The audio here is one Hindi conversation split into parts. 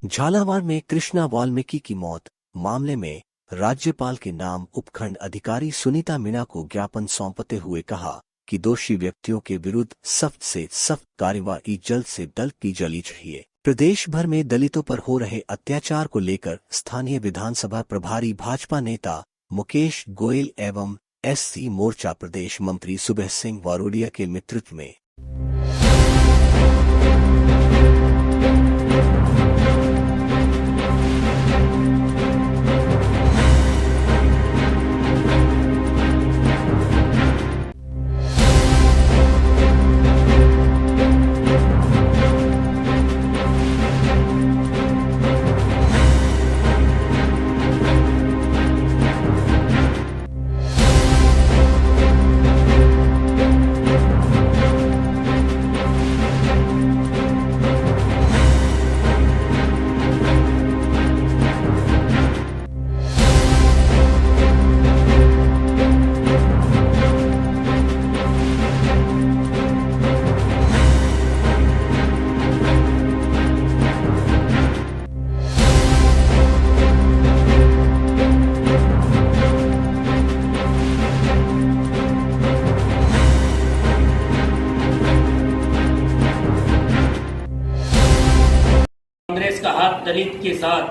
झालावाड़ में कृष्णा वाल्मीकि की मौत मामले में राज्यपाल के नाम उपखंड अधिकारी सुनीता मीणा को ज्ञापन सौंपते हुए कहा कि दोषी व्यक्तियों के विरुद्ध सख्त से सख्त कार्रवाई जल्द से जल्द की जानी चाहिए। प्रदेश भर में दलितों पर हो रहे अत्याचार को लेकर स्थानीय विधानसभा प्रभारी भाजपा नेता मुकेश गोयल एवं एससी मोर्चा प्रदेश मंत्री सुबह सिंह वारोडिया के नेतृत्व में कांग्रेस का हाथ दलित के साथ,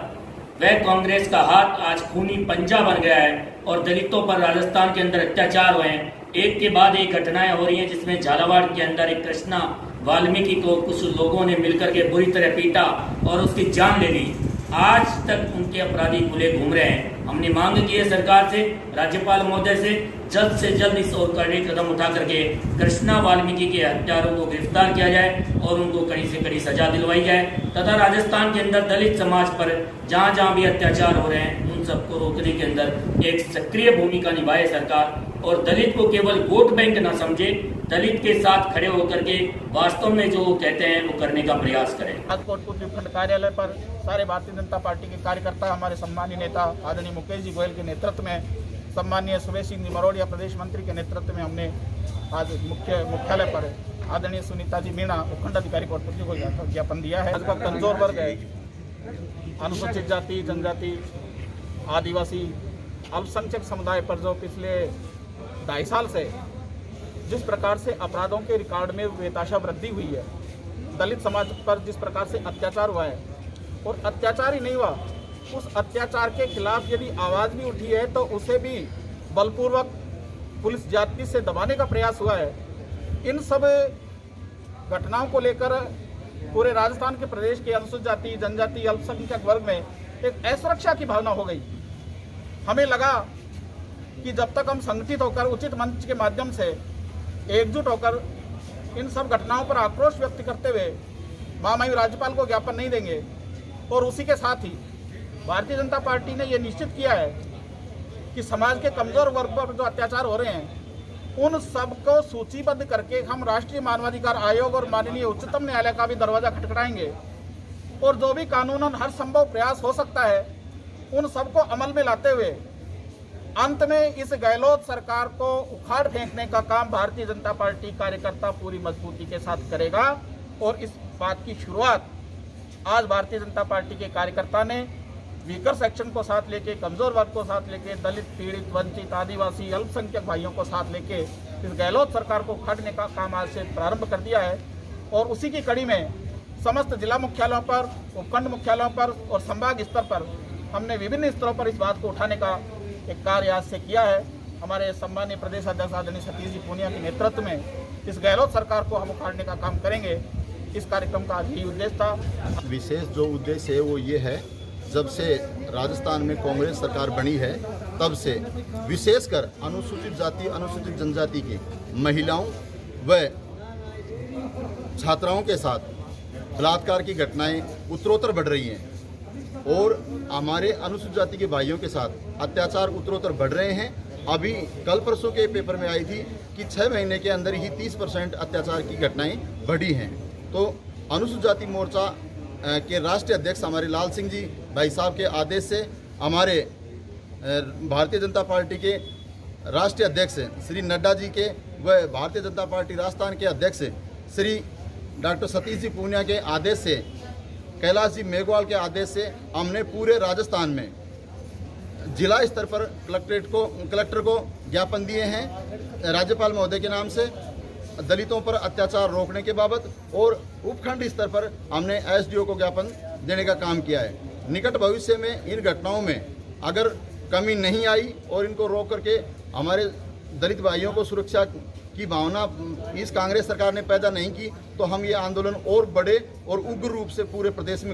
वह कांग्रेस का हाथ आज खूनी पंजा बन गया है और दलितों पर राजस्थान के अंदर अत्याचार हुए हैं। एक के बाद एक घटनाएं हो रही हैं, जिसमें झालावाड़ के अंदर एक कृष्णा वाल्मीकि को कुछ लोगों ने मिलकर के बुरी तरह पीटा और उसकी जान ले ली। आज तक उनके अपराधी खुले घूम रहे हैं। हमने मांग की है सरकार से, राज्यपाल महोदय से जल्द इस और कड़े कदम उठा करके कृष्णा वाल्मीकि के हत्यारों को गिरफ्तार किया जाए और उनको कड़ी से कड़ी सजा दिलवाई जाए तथा राजस्थान के अंदर दलित समाज पर जहां जहां भी अत्याचार हो रहे हैं उन सबको रोकने के अंदर एक सक्रिय भूमिका निभाए सरकार और दलित को केवल वोट बैंक न समझे, दलित के साथ खड़े होकर के वास्तव में जो वो कहते हैं वो करने का प्रयास करें। राजकोट उपखंड कार्यालय पर सारे भारतीय जनता पार्टी के कार्यकर्ता हमारे सम्मानीय नेता आदरणीय मुकेश जी गोयल के नेतृत्व में, सम्मानीय सुबह सिंह मरोड़िया प्रदेश मंत्री के नेतृत्व में हमने आज मुख्यालय पर आदरणीय सुनीता जी मीणा उपखंड अधिकारी को ज्ञापन दिया है। आज का कमजोर वर्ग है, अनुसूचित जाति, जनजाति, आदिवासी, अल्पसंख्यक समुदाय पर जो पिछले 2.5 साल से जिस प्रकार से अपराधों के रिकॉर्ड में बेतहाशा वृद्धि हुई है, दलित समाज पर जिस प्रकार से अत्याचार हुआ है और अत्याचार ही नहीं हुआ, उस अत्याचार के खिलाफ यदि आवाज़ भी उठी है तो उसे भी बलपूर्वक पुलिस जाति से दबाने का प्रयास हुआ है। इन सब घटनाओं को लेकर पूरे राजस्थान के प्रदेश के अनुसूचित जाति, जनजाति, अल्पसंख्यक वर्ग में एक असुरक्षा की भावना हो गई। हमें लगा कि जब तक हम संगठित होकर उचित मंच के माध्यम से एकजुट होकर इन सब घटनाओं पर आक्रोश व्यक्त करते हुए महामहिम राज्यपाल को ज्ञापन नहीं देंगे और उसी के साथ ही भारतीय जनता पार्टी ने यह निश्चित किया है कि समाज के कमजोर वर्ग पर जो अत्याचार हो रहे हैं उन सबको सूचीबद्ध करके हम राष्ट्रीय मानवाधिकार आयोग और माननीय उच्चतम न्यायालय का भी दरवाजा खटखटाएंगे और जो भी कानूनन हर संभव प्रयास हो सकता है उन सबको अमल में लाते हुए अंत में इस गहलोत सरकार को उखाड़ फेंकने का काम भारतीय जनता पार्टी कार्यकर्ता पूरी मजबूती के साथ करेगा। और इस बात की शुरुआत आज भारतीय जनता पार्टी के कार्यकर्ता ने वीकर सेक्शन को साथ लेके, कमजोर वर्ग को साथ लेके, दलित, पीड़ित, वंचित, आदिवासी, अल्पसंख्यक भाइयों को साथ लेके इस गहलोत सरकार को उखाड़ने का काम आज से प्रारंभ कर दिया है। और उसी की कड़ी में समस्त जिला मुख्यालयों पर, उपखंड मुख्यालयों पर और संभाग स्तर पर हमने विभिन्न स्तरों पर इस बात को उठाने का एक कार्य आज से किया है। हमारे सम्मानीय प्रदेश अध्यक्ष आदरणीय सतीश जी पूनिया के नेतृत्व में इस गहलोत सरकार को हम उखाड़ने का काम करेंगे। इस कार्यक्रम का आज यही उद्देश्य था। विशेष जो उद्देश्य है वो ये है, जब से राजस्थान में कांग्रेस सरकार बनी है तब से विशेषकर अनुसूचित जाति, अनुसूचित जनजाति की महिलाओं व छात्राओं के साथ बलात्कार की घटनाएं उत्तरोत्तर बढ़ रही हैं और हमारे अनुसूचित जाति के भाइयों के साथ अत्याचार उत्तरोत्तर बढ़ रहे हैं। अभी कल परसों के पेपर में आई थी कि 6 महीने के अंदर ही 30% अत्याचार की घटनाएं बढ़ी हैं। तो अनुसूचित जाति मोर्चा के राष्ट्रीय अध्यक्ष हमारे लाल सिंह जी भाई साहब के आदेश से हमारे भारतीय जनता पार्टी के राष्ट्रीय अध्यक्ष श्री नड्डा जी के व भारतीय जनता पार्टी राजस्थान के अध्यक्ष श्री डॉक्टर सतीश जी पूनिया के आदेश से कैलाश जी मेघवाल के आदेश से हमने पूरे राजस्थान में जिला स्तर पर कलेक्टर को ज्ञापन दिए हैं राज्यपाल महोदय के नाम से दलितों पर अत्याचार रोकने के बाबत, और उपखंड स्तर पर हमने एसडीओ को ज्ञापन देने का काम किया है। निकट भविष्य में इन घटनाओं में अगर कमी नहीं आई और इनको रोक करके हमारे दलित भाइयों को सुरक्षा की भावना इस कांग्रेस सरकार ने पैदा नहीं की, तो हम ये आंदोलन और बड़े और उग्र रूप से पूरे प्रदेश में